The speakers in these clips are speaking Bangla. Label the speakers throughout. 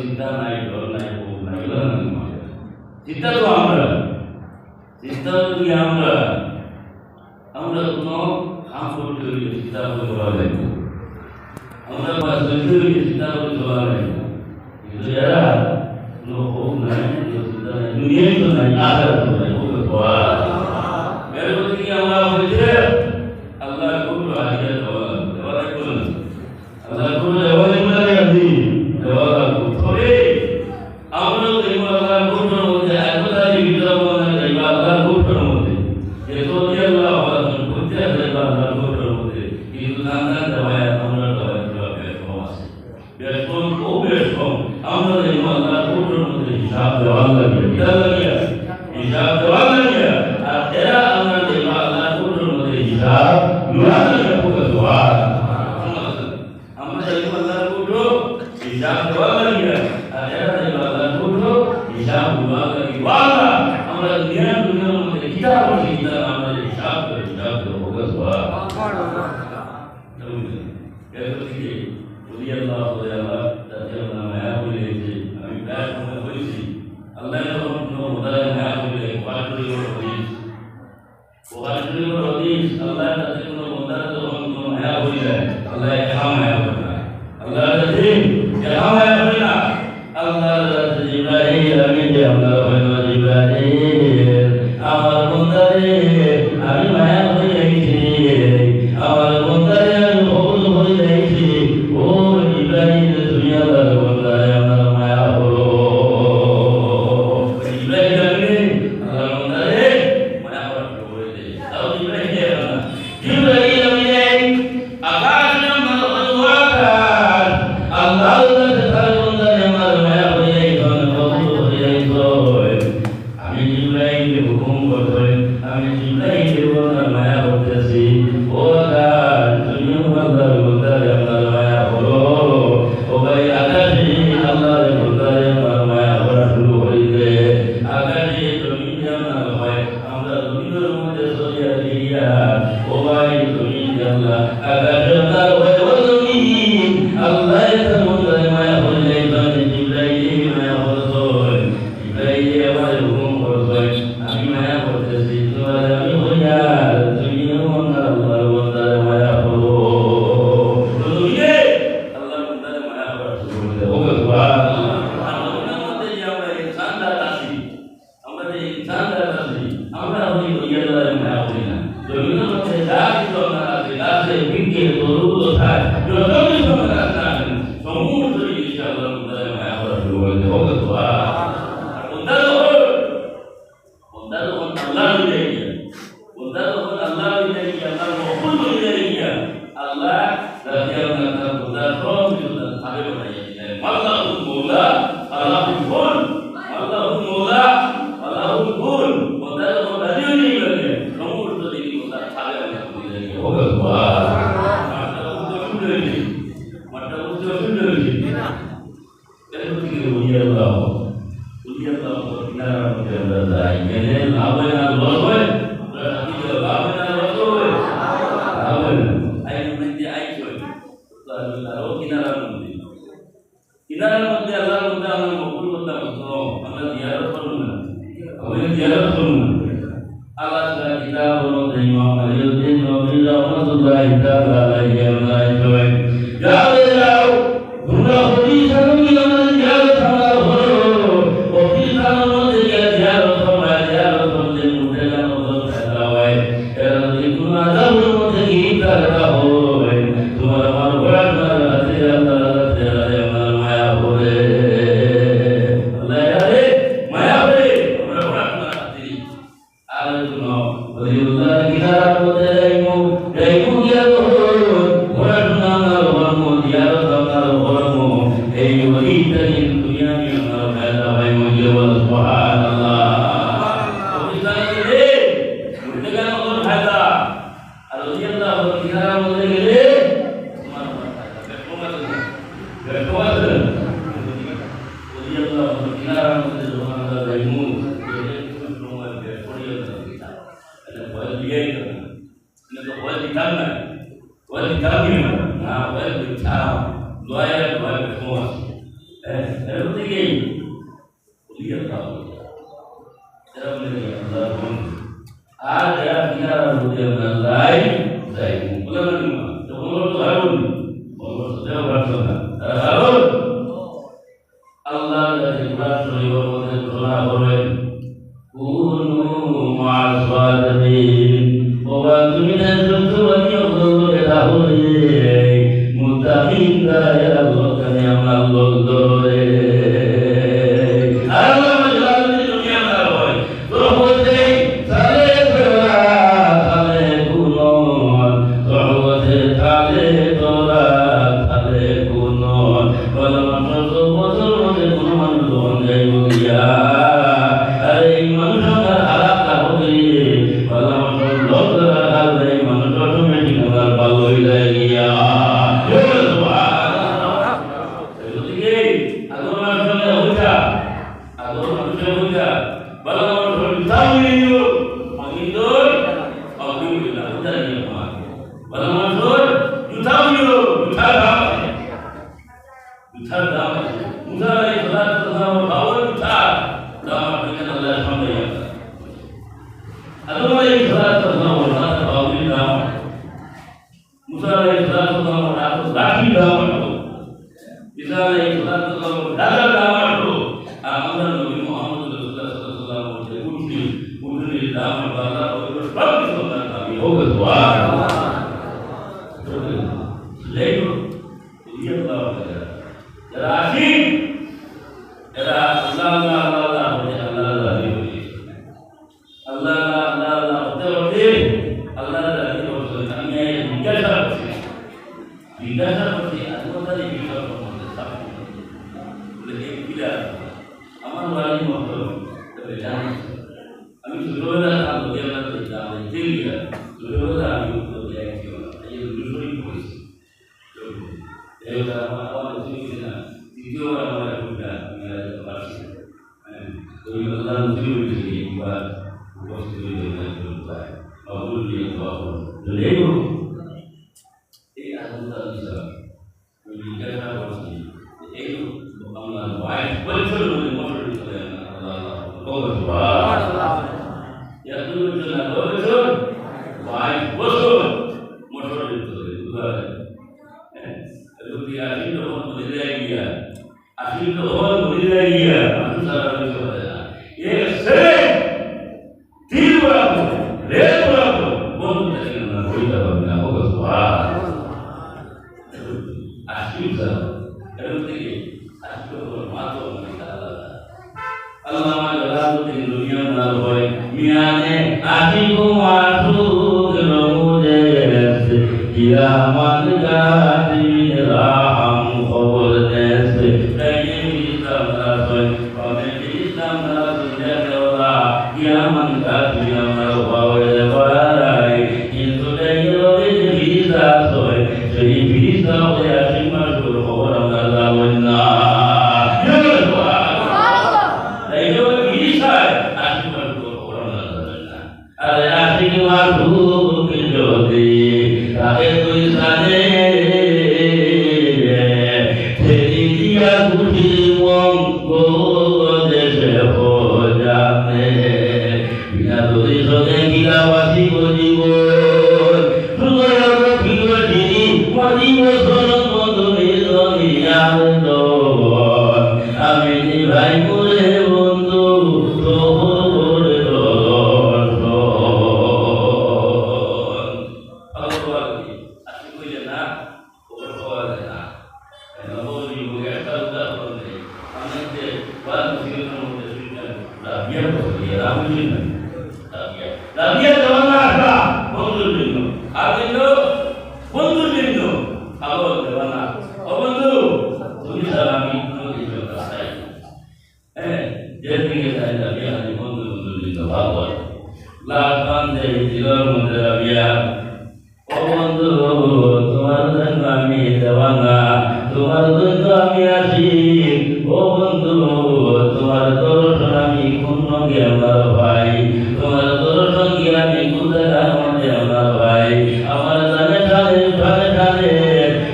Speaker 1: চিন্তা নাই, ডর নাই, ভোগ নাই, এগুলো না। চিন্তা তো আমরা, চিন্তা যদি আমরা কোনো কাম করতে হইলে চিন্তা করে চলা যায়, আমরা চলতে হইলে চিন্তা করে চলা যায়। কিন্তু এরা কোনো ভোগ নাই, চিন্তা নাই, দুনিয়ায় তো নাই, আখেরাত তো নাই। এর প্রতি কি আমরা বলছে আল্লাহ কোন হাজিরা দেওয়া লাগবে না, আল্লাহ কোন দেওয়া লাগবে না, দেওয়া লাগবে। তবে আমরা দেখবো আল্লাহ কোনের মধ্যে একতারি ভিতরে বলা যাইবা আল্লাহ কোনের মধ্যে, যে যদি আল্লাহ বুঝতে যাইবা আল্লাহ কোনের মধ্যে। কিন্তু নানান দেওয়ায় আমরা দেওয়ায় ব্যস্তম আছে, ব্যস্তম খুব ব্যস্তম। আমরা দেখবো আল্লাহ কোনের মধ্যে হিসাব দেওয়া লাগবে, হিসাব দেওয়া লাগবে। আর এরা আমরা দেখবো আল্লাহ কোনের মধ্যে হিসাব দেওয়া লাগবে। আমরা দেখবো আল্লাহ কোন হিসাব দেওয়া লাগবে, আর এরা দেখবো আল্লাহ কোন হিসাব দেওয়া লাগবে। আমরা দুনিয়ার মধ্যে কিতাব আছে, কিতাব আমরা হিসাব করে হিসাব দেবো। এরপর থেকে বলি আল্লাহ তাতে আল্লাহ মায়া বলে যে আমি প্রায় সময় বলেছি আল্লাহ যখন কোনো মোদায় মায়া বলে আল্লাহ তাতে কোনো মোদায় যখন কোনো মায়া হয়ে যায় আল্লাহ একা মায়া হবে না, আল্লাহ তাতে একা মায়া হবে না। আল্লাহ জিবরাইল আমি যে আল্লাহ হইল জিবরাইল আমার বন্দারে আমি মায়া হয়ে গেছি, আমার বন্দারে আমি ভুল হয়ে গেছি। ও জিবরাইল তুমি আল্লাহর বন্দারে আমার মায়া হলো। জিবরাইল আমি আল্লাহর বন্দারে মায়া করা শুরু করে দেয়। তাও জিবরাইল না, জিবরাইল আমি আকাশ নামে আকাশ আল্লাহ তার বন্দারে আমার মায়া হয়ে গেছে, ভুল হয়ে গেছে। আমি জিবরাইলকে হুকুম করতে, আমি জিবরাইলকে বলার মায়া করতেছি, ও আকাশ তুমি আল্লাহর বন্দারে আমার মায়া হলো। ও ভাই আকাশে আল্লাহর বন্দারে আমার মায়া করা শুরু হইছে। আকাশে তুমি জানাল হয় আমরা জমিনের মধ্যে চলিয়া দিয়া, ও ভাই তুমি জানলা আকাশে আল্লাহ হয় ও তুমি আল্লাহ তার বন্দারে মায়া হইলে জিবরাইল মায়া হলো। জিবরাইল আমার হুকুম করতে আমি মায়া করতেছি, তোমার আমি হইয়া তুমি আল্লাহর বন্দারে মায়া হলো। আল্লাহর বন্দারে মায়া করা শুরু হইছে। ও সুবহানাল্লাহ। আমাদের মধ্যে যে আমরা ইনসানদার আছি, আমরা যে ইনসানদার আছি, আমরা ওই আল্লাহর মায়া করি না। জমিনের মধ্যে যা কিছু আমরা আছে, গাছে বৃক্ষে তরুণ থাকে, যত কিছু আমরা আছে সমস্ত জিনিস আল্লাহর বন্দারে মায়া করা শুরু হইছে। ও সুবহানাল্লাহ। বন্দা যখন আল্লাহ হয়ে গিয়া, বন্দা যখন আল্লাহ হয়ে গিয়া, আল্লাহর মহব্বত হয়ে গিয়া, আল্লাহ রাদিয়াল্লাহু তাআলা বন্দা সব কিছু তার বানাইয়া দিলেন। আল্লাহুল মাওলা আল্লাহুল কুল, আল্লাহুল মাওলা আল্লাহুল কুল। বন্দা যখন রাজি হয়ে গেলে সমস্ত জিনিস তার ছাড়ে বানাইয়া দিলেন। ও সুবহানাল্লাহ। মাঠটা উচ্চ সুন্দর হয়েছে। এরপর থেকে বলি আল্লাহ কিনারার মধ্যে আমরা যাই, গেলে লাভ হয় না লস হয়, লাভ হয় না লস হয়, লাভ হয় না। আইনের মধ্যে আইস হয় আরো কিনারার মধ্যে, কিনারার মধ্যে আল্লাহর মধ্যে আমরা মকবুল করতাম, আমরা জিয়ারত করবো না, আমরা জিয়ারত করবো না। আল্লাহ তাআলা কিতাবের মধ্যে ইমাম আলিউদ্দিন নবী রাহমাতুল্লাহি তাআলা আলাইহি ওয়াসাল্লাম যাও যাও তোমরা হদিসের মিলনের জিয়ারত আমরা করো। হদিসের মধ্যে জিয়ারত আমরা জিয়ারত করলে মুখে যেন কথা হয়, এর যদি কোনো আযাবের মধ্যে গিয়ে হয় তোমার আমার ঘোড়ার আছে আল্লাহর কাছে আমার মায়া হবে, আল্লাহ রে মায়া হবে আমরা ঘোড়ার আছে। আর শুনো ওলিউল্লাহ কিনারার মধ্যে যাইমু গিয়া ঘোড়ার নামার ধর্ম জিয়ারত আমার ধর্ম, এই ওলিটা কিন্তু দুনিয়াতে আমার ফায়দা হয় মজে বল সুবহানাল্লাহ। ওলিটাকে রে মুর্দে কেন তোর ফায়দা, আর ওলিউল্লাহ কিনারার মধ্যে গেলে তোমার ফায়দা বেটো আছে। ওলিউল্লাহ কিনারার মধ্যে যখন আমরা যাইমু এর থেকে লিয়া দাও এরা বলে আল্লাহ আর যারা কিনারা বলতে আল্লাহ যাই বলে না তো বলো তো হারুন বলো তো দেও ভাবছো না তারা হারুন আল্লাহ যাতে কুরআন শরীফের মধ্যে ঘোষণা করেন কুনু মা'আস-সাদিকিন ওয়া তুমি না সত্যবাদী হলে তাহলে মুত্তাকিনরা এরা লোককে আমরা লোক ধরে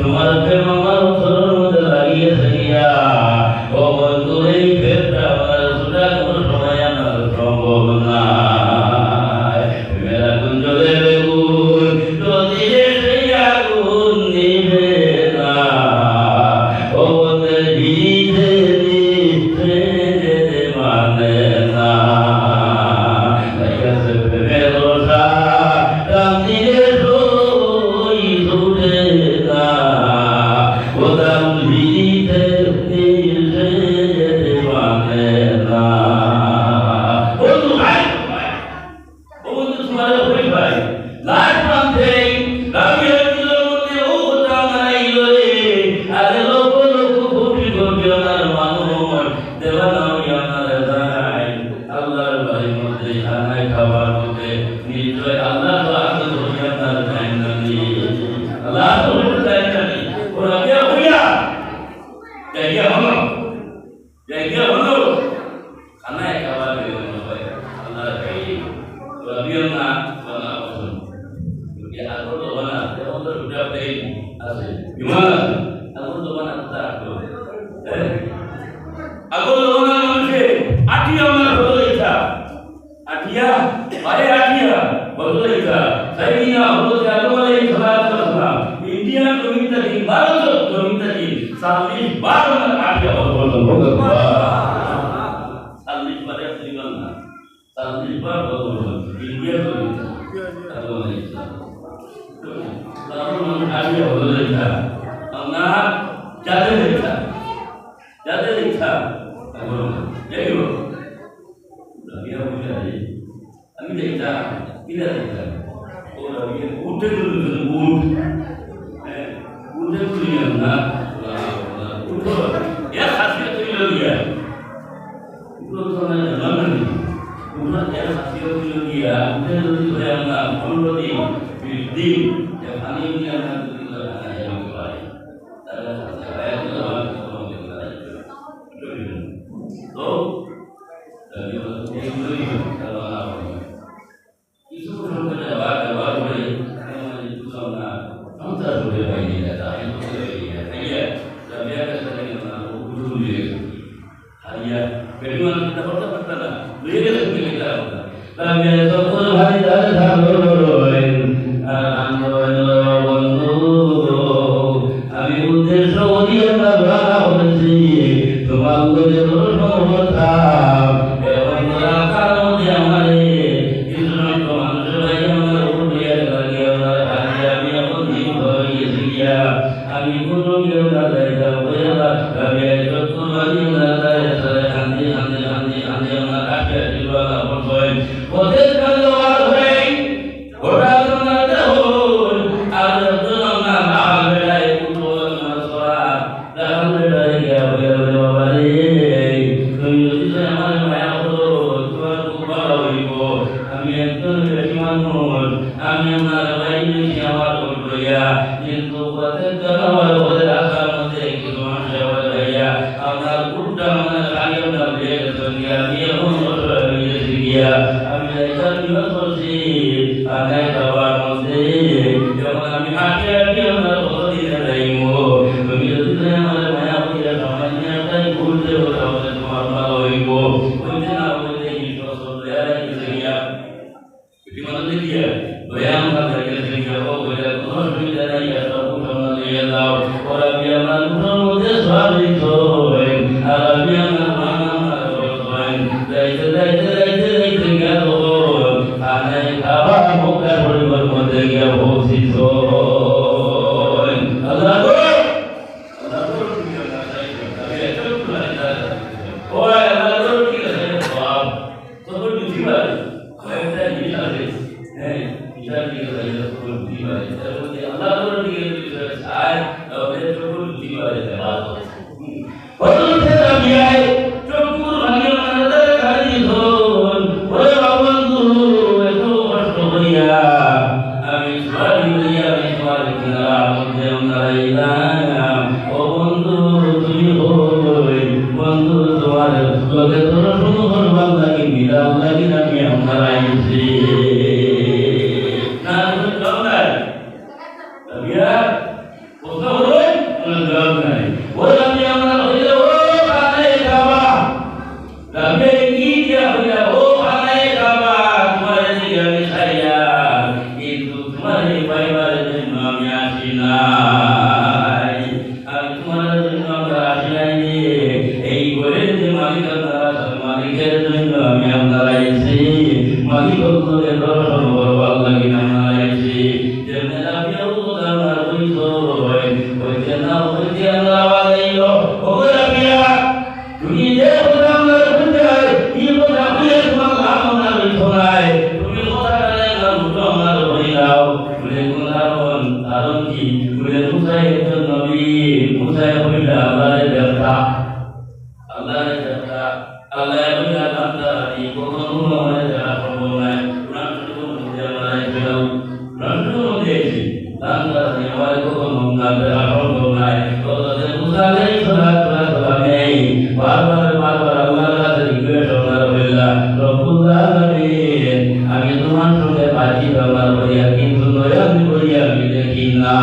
Speaker 2: তোমার প্রেম আমার অন্তরের মধ্যে লাগিয়েছে গিয়া
Speaker 1: গোদাম ভিড়িতে মানে না বন্ধু ভাই ও বন্ধু তোমার ওই ভাই লাস্ট মান্থে রাবিয়ার দিলের মধ্যে ও গোদাম হারাইল রে আরে লোক লোক কোটি কোটি আমার মানুষ দেওয়ানা আমার যায় আল্লাহর বাড়ির মধ্যে খানায় খাবার মধ্যে নিশ্চয় আল্লাহ তো আগে ধরে আপনার টাইম নাকি আল্লাহ তো টাইম নাকি ওরা কে হইয়া জায়গা হলো খানায় খাবার দিল হয় আল্লাহ এই রাবিয়ার না বানা পছন্দ ये आगो तो बना तेरे तो रुपया पे आसे विमान आगो तो बना ता आगो तो बना मनुष्य आठिया में बदल इच्छा आठिया बारे आठिया बदल इच्छा सही ना हो तो आगो वाले खराब करना इंडिया कमिटी की भारत कमिटी की 40 बार में आठिया बदल होगा 40 बार जीवन ना 40 बार बदल इंडिया कमिटी आगो वाले lalu mengalir olehnya, enggak jadi lihat, kalau jadi dia punya ini, kami tidak orang yang udah dulu, udah yang nak, udah ya hasil itu dia, udah soalnya mana ni, udah ya hasil itu dia, udah dulu yang nak, kalau di yang kami ini akan kita yang baik. Saya juga so dari itu kalau apa itu belum ada boleh itu sama kita boleh baik ada itu boleh ya tapi ada sekali kita dulu dia bagaimana kita bertanya beliau kita tapi itu pun hari dari Nah, bila Allah berkata Allah berkata Allah bila kata di konon mana perbuatan nanti menjadi bila nanti menjadi tanda nyawa konon ada perbuatan kalau Musa salat ini baru Allah dari berdoa bila Rabbul Alamin kami Tuhan sudah pasti dalam beryakin yang diberi kita.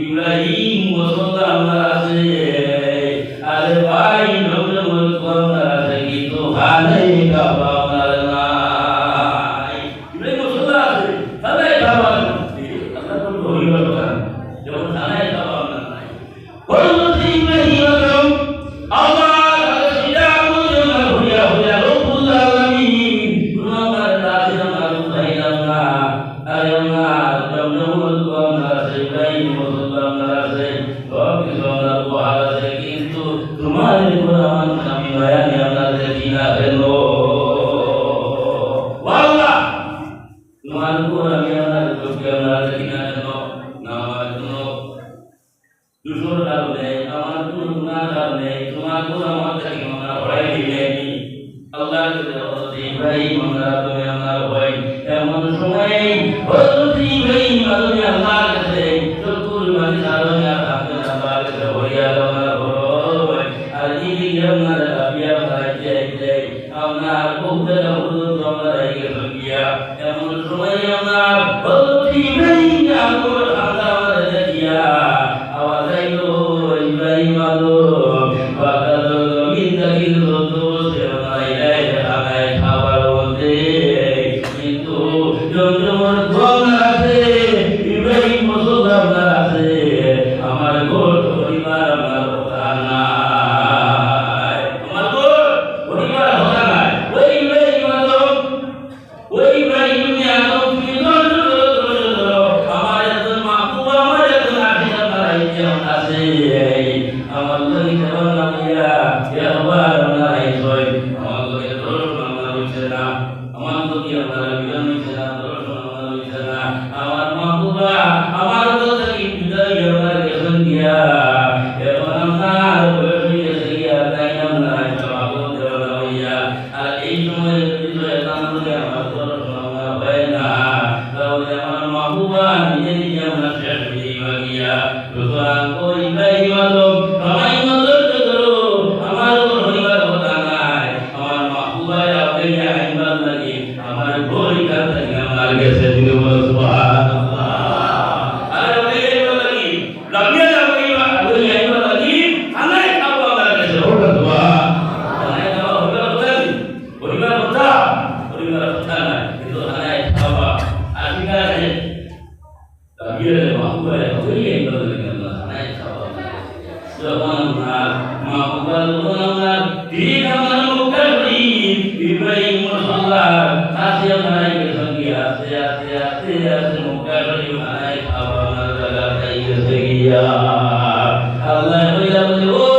Speaker 1: Ibrahim মুসলমান আমরা আছে আরে ভাই নবী মুসলমান আছে কিন্তু ভালো কাবা নাই ইব্রাহিম মুসলমান আছে ভালো কাবা আল্লাহ তো ধরিবার কথা যখন ভালো কাবা নাই হযরত ইব্রাহিম আল্লাহ Allah